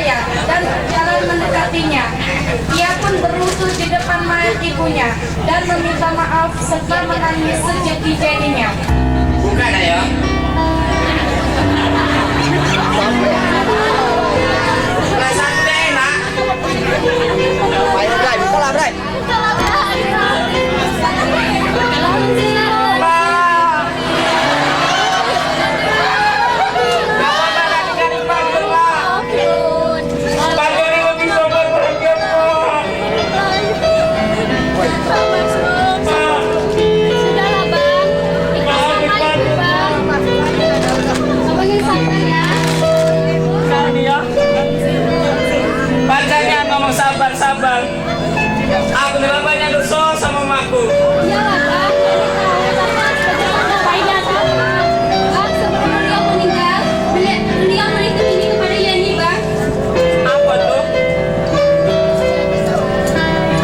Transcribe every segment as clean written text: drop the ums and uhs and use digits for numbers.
saya dan berjalan mendekatinya. Ia pun berlutut di depan mayat ibunya dan meminta maaf serta menangis sejadi-jadinya. Bukan ayo. Lah santai nak. Ayo Bray, buka Bray. Sabar. Aku udah banyak dosa sama mamaku. Iya lah, Bang. Baiklah, Bang. Sebelum beliau meninggal, beliau menitip ini kepada Yani, Bang. Apa tuh?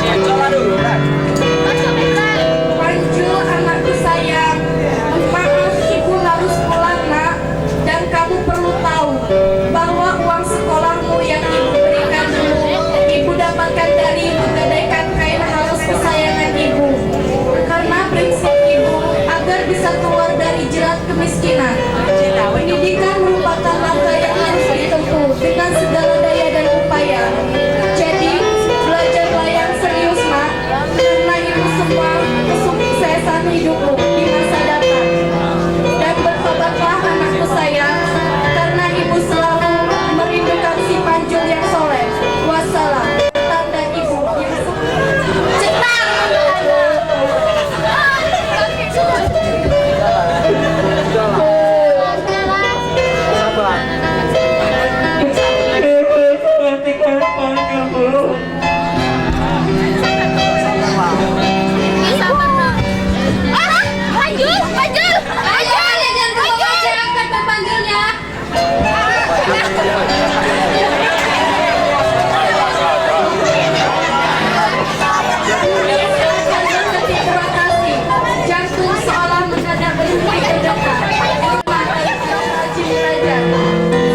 Ya, coba dulu, Bang. Panju, anakku sayang. Maaf, ibu harus pulang, nak. Dan kamu perlu tahu bahwa uang sekolahmu yang ibu berikan dulu, ibu dapatkan dari menggadaikan kain halus kesayangan ibu. Karena prinsip ibu agar bisa keluar dari jerat kemiskinan. Pendidikan merupakan langkah yang harus ditempuh dengan segala daya dan upaya. Jadi, belajarlah yang serius, nak. Karena itu semua kesuksesan hidupmu di masa datang. Dan bertobatlah anakku sayang, karena ibu selalu merindukan si Panjul yang soleh. Wassalam. Tanda ibu yang cepat. Jantung seolah mendadak berhenti berdetak.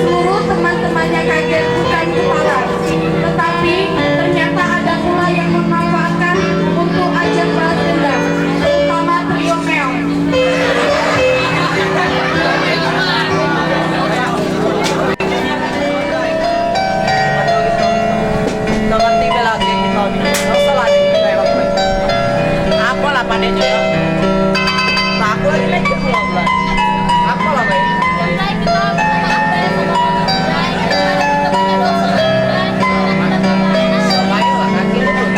Seluruh teman-temannya kaget bukan kepala, tetapi ternyata ada pula yang memanfaatkan untuk ajang balas dendam, terutama trio Meong. Apa lah pandai juga? Aku lagi lagi pulang lah. Apa lah baik? Baiklah kaki lu tuh.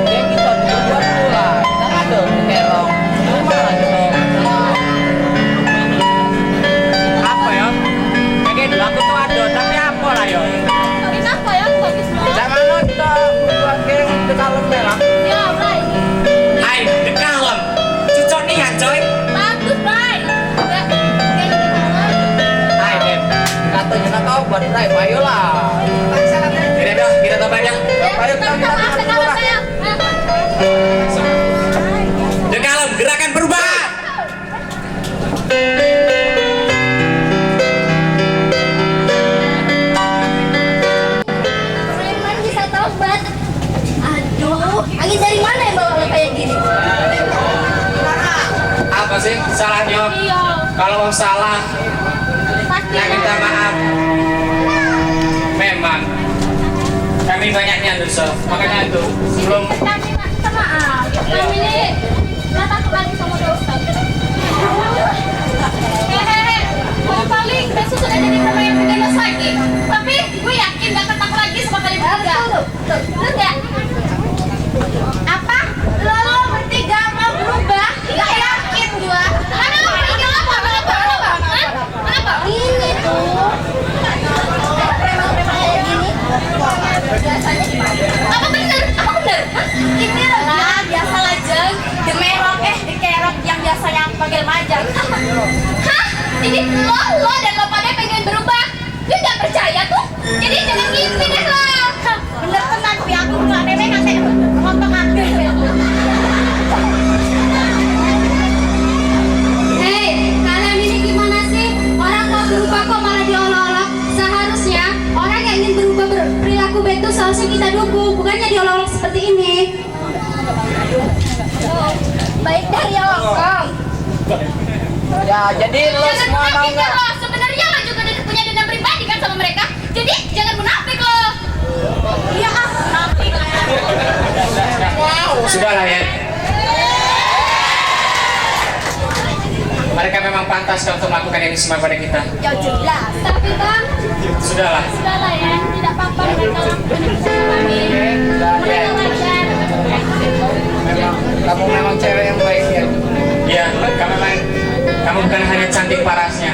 Dia kita buat pula. Tak ada terong. Mana gitu? Apa ya? Kayak dulu aku tuh ada, tapi apa lah ya? Kenapa ya? Bagus banget. Jangan nonton buat geng ke dalam merah. Ya, Bray. Hai, ke dalam. Cucok nih ya, coy. Bagus, Bray. Hai, Beb. Katanya kau buat drive, ayolah. Tidak dah, kita tambahnya. Ayo kita keluar. Ke dalam, gerakan perubahan. Preman bisa tobat. Aduh, angin dari mana yang bawa lo kayak gini? Apa sih salahnya? Iya. Kalau mau salah, Pasti. ya minta maaf. Memang kami banyaknya dosa, makanya itu sebelum Kami minta maaf. Kami ini nggak takut lagi sama dosa. Hehehe, gue paling besok sudah jadi pemain yang punya dosa lagi. Tapi gue yakin gak takut lagi sama kalian bertiga. Enggak. Apa? Lo bertiga mau berubah? Gak yakin gue. Kenapa? Kenapa? Ini tuh. Preman-preman kayak gini. Biasanya gimana? Apa bener? Hah? Ini lah biasa aja. Demerok dikerok yang biasanya panggil majang. Hah? Jadi lo dan lo pada pengen berubah? Gue gak percaya tuh. Jadi jangan ngimpi deh lo. Bener teman, tapi aku gak nenek nanti ngomong aku. Hei, kalian ini gimana sih? Orang mau berubah kok malah diolok-olok. Seharusnya orang yang ingin berubah itu seharusnya kita dukung, bukannya diolok-olok seperti ini. Baik dari Om. Ya, jadi lo semua mau nggak? Sebenarnya lo juga punya dendam pribadi kan sama mereka. Jadi jangan munafik lo. Iya munafik. Wow, sudahlah ya. Mereka memang pantas untuk melakukan ini semua pada kita. Ya jelas. Tapi kan Sudahlah. sudahlah ya, tidak apa-apa mereka lakukan itu sama kami. Mereka wajar. Kamu memang cewek yang baik ya. Iya, kamu bukan hanya cantik parasnya,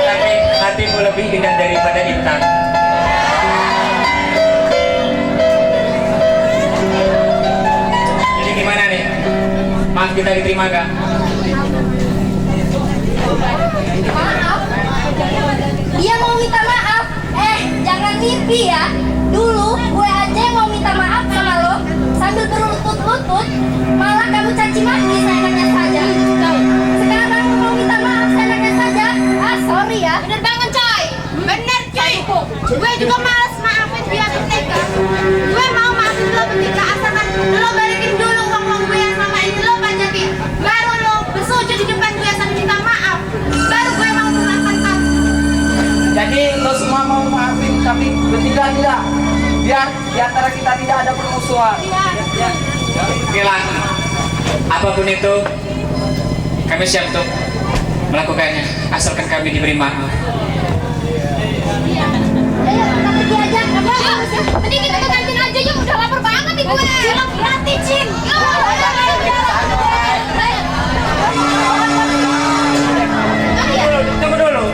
tapi hatimu lebih indah daripada intan. Jadi gimana nih? Maaf kita diterima gak? Maaf. Dia mau minta maaf. Jangan mimpi ya. Dulu gue aja yang mau minta maaf sama lo sambil berlutut-lutut, malah kamu caci maki seenaknya saja. Sekarang mau minta maaf seenaknya saja. Sorry ya. Bener banget coy. Bener coy. Gue juga males maafin dia bertiga. Gue mau maafin lo bertiga asalkan lo balikin dulu uang gue yang sama ini lo pajakin. Baru lo bersujud di depan gue sambil minta maaf. Baru gue mau memaafkan kamu. Jadi lo semua mau maafin kami bertiga tidak? Biar di antara kita tidak ada permusuhan. Oke lah, apapun itu kami siap untuk melakukannya asalkan kami diberi maaf. Ayo kita pergi aja. Mending kita ke kantin aja yuk, udah lapar banget nih gue. Cilok gratis, Cin. Tunggu dulu,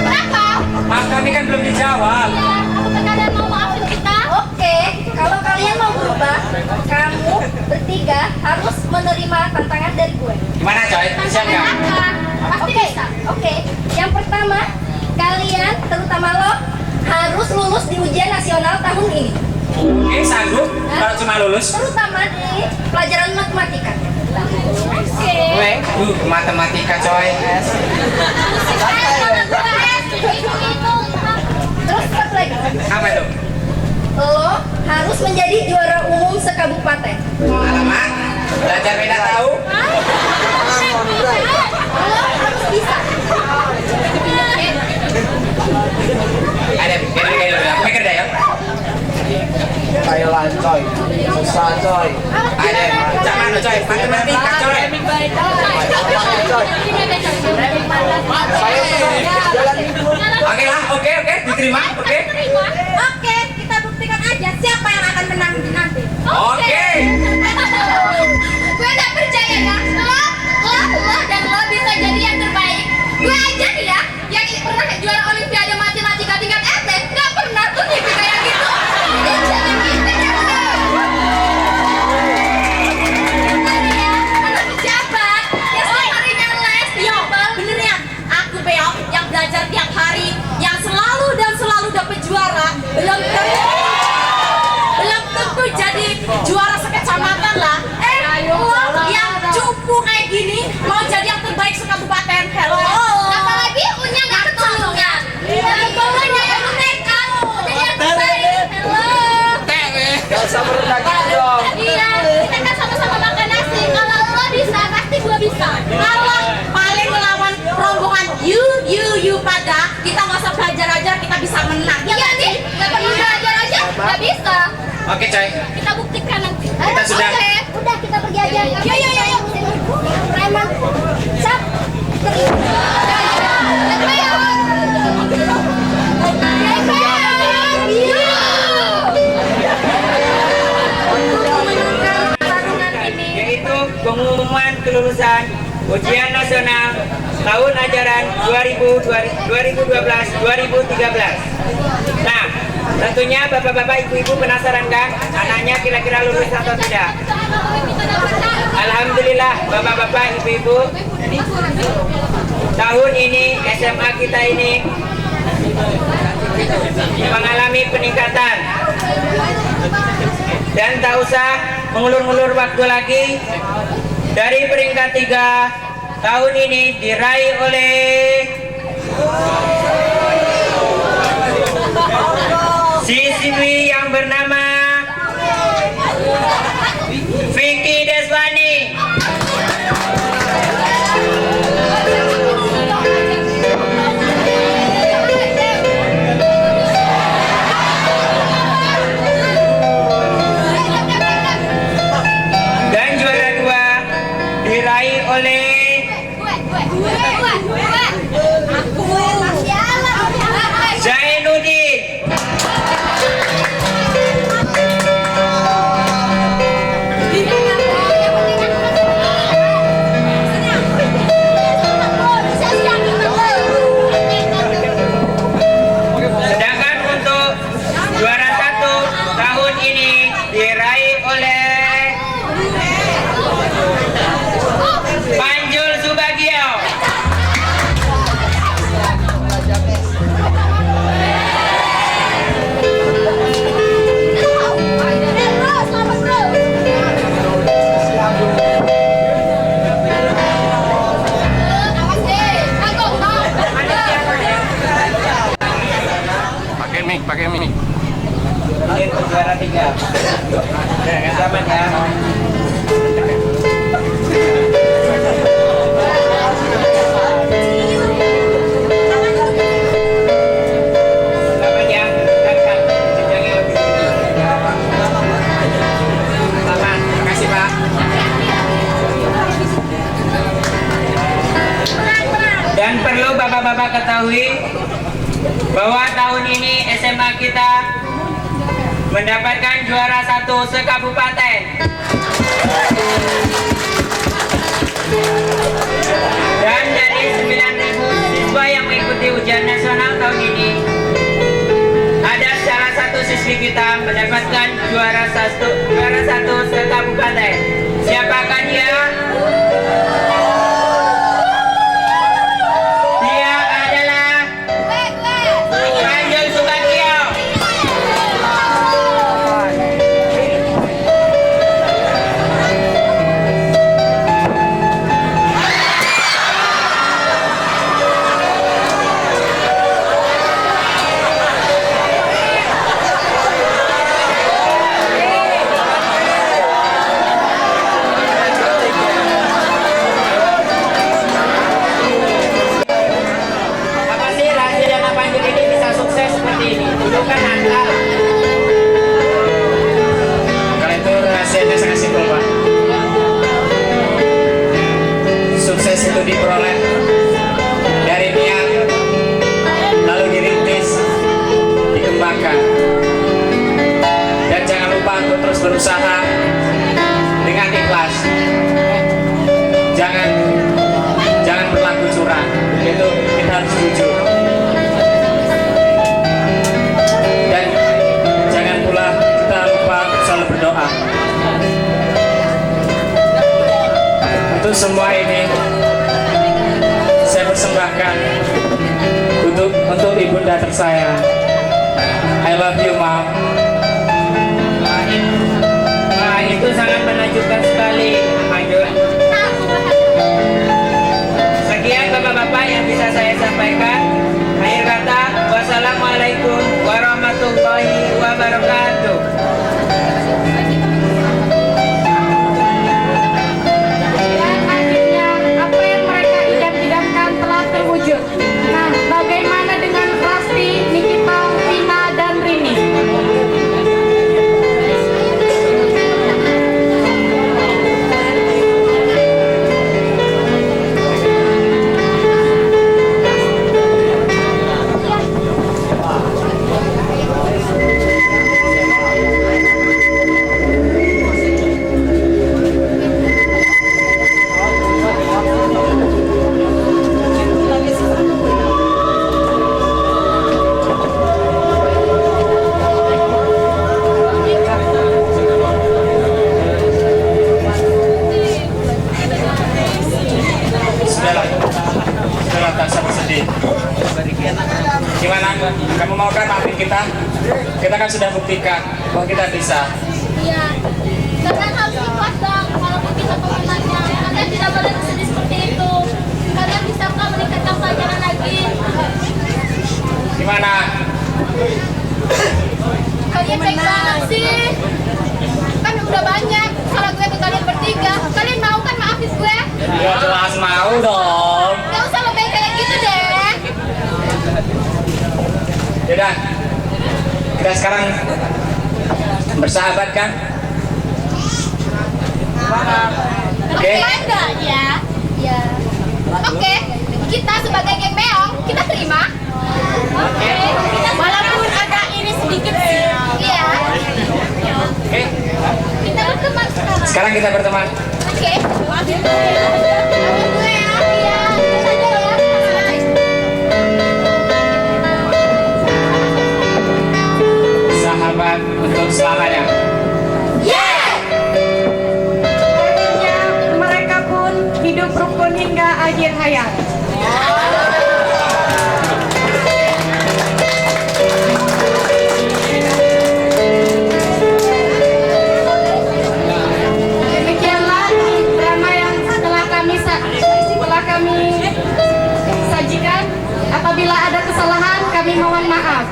Kenapa? maaf kami kan belum dijawab. Ya, apakah kalian mau maafin kita? Oke, kalau kalian mau berubah, kamu bertiga harus menerima tantangan dari gue. Gimana coy? Siap nggak? Pasti Oke, bisa. oke. Yang pertama, kalian terutama lo harus lulus di ujian nasional tahun ini. Oke, sanggup kalau cuma lulus. Terutama di pelajaran matematika. Oke. Gue, matematika coy. Terus satu lagi, Apa itu? lo harus menjadi juara umum sekabupaten. Alamak, belajar beda tahu. Lo harus bisa. Ada, pikir deh ya. Ayolah coy, susah coy. Ada, jangan coy, matematika coy. Oke lah, oke, diterima, oke. Oke, kita buktikan aja siapa yang akan menang nanti. Oke. Gue udah percaya ya, lo dan lo bisa jadi yang terbaik. Gue aja nih ya, yang pernah juara olimpiade matematika tingkat SD, gak pernah tuh mimpi kayak gitu. Jadi jangan mimpi ya lo. Tadi ya, anak pejabat, yang setiap harinya les. Yo, beneran, aku Beok yang belajar tiap hari, yang selalu dan selalu dapet juara, belum tentu jadi juara sekecamatan lah. Lo yang cupu kayak gini mau jadi yang terbaik sekabupaten. Hello. Apalagi punya nggak ketulungan. Iya, bawahnya yang nekat. Jadi yang terbaik. Hello. Gak usah berendah gitu dong. Iya, kita kan sama-sama makan nasi. Kalau lo bisa, pasti gua bisa. Kalau paling melawan rombongan you pada, kita nggak usah belajar aja, kita bisa menang. Iya nih, nggak perlu belajar aja, nggak bisa. Oke coy, Kita buktikan nanti. kita sudah. Oke, udah kita pergi aja. Yo. Preman. Sap. Yaitu pengumuman kelulusan ujian nasional tahun ajaran 2012-2013. Nah, tentunya bapak-bapak, ibu-ibu penasaran kan anaknya kira-kira lulus atau tidak? Alhamdulillah bapak-bapak, ibu-ibu, tahun ini SMA kita ini mengalami peningkatan. Dan tak usah mengulur-ulur waktu lagi, dari peringkat 3 tahun ini diraih oleh pakai mic. Ini untuk juara 3. Selamat ya. Selamat ya. Kakak, jenjangnya lebih tinggi. Selamat, terima kasih Pak. Dan perlu bapak-bapak ketahui bahwa tahun ini SMA kita mendapatkan juara 1 sekabupaten. Dan dari 9.000 siswa yang mengikuti ujian nasional tahun ini, ada salah satu siswi kita mendapatkan juara 1 sekabupaten. Siapakah dia? Dia adalah Ranjol Subagio. Apa sih rahasia dana panjang ini bisa sukses seperti ini? Itu kan angka. Kalau itu rahasianya sangat simpel Pak. Sukses itu diperoleh dari niat, lalu dirintis, dikembangkan, dan jangan lupa untuk terus berusaha dengan ikhlas. Jangan berlaku curang. Itu kita harus jujur. Dan jangan pula kita lupa selalu berdoa. Untuk semua ini saya persembahkan untuk ibunda tersayang. I love you, Mom. Nah, itu sangat menakjubkan sekali, Manjur. Sekian bapak-bapak yang bisa saya sampaikan. Akhir kata, wassalamualaikum warahmatullahi wabarakatuh. Dan akhirnya apa yang mereka idam-idamkan telah terwujud. Nah, bagaimana dengan Rasti, Nikita, Vina, dan Rini? Sudahlah, tak usah bersedih. Gimana? Kamu mau kan maafin kita? Kita kan sudah buktikan bahwa kita bisa. Iya. Kalian harus ikhlas dong. Walaupun kita pemenangnya, kalian tidak boleh bersedih seperti itu. Kalian bisa kok meningkatkan pelajaran lagi. Gimana? Kalian baik banget sih. Kan udah banyak salah gue ke kalian bertiga. Kalian mau kan maafin gue? Ya jelas mau dong. Gak usah lebih kayak gitu deh. Yaudah, kita sekarang bersahabat kan? Oke enggak ya? Ya. Oke. Kita sebagai geng meong, kita terima. Oke. Walaupun agak iri sedikit sih. Iya. Oke. Kita berteman sekarang. Sekarang kita berteman. Oke. Maafin gue ya. Maafin gue ya. Iya. Terus aja ya. Sahabat untuk selamanya. Akhirnya mereka pun hidup rukun hingga akhir hayat. Demikianlah drama yang telah kami sajikan. Apabila ada kesalahan, kami mohon maaf.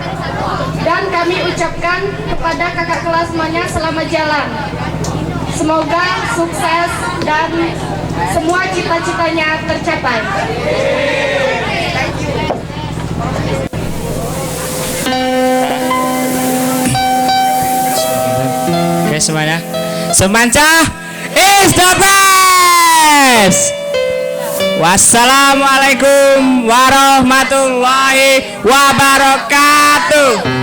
Dan kemudian kami ucapkan kepada kakak kelas semuanya selamat jalan. Semoga sukses dan semua cita-citanya tercapai. Oke semuanya, Semanca is the best. Wassalamualaikum warahmatullahi wabarakatuh.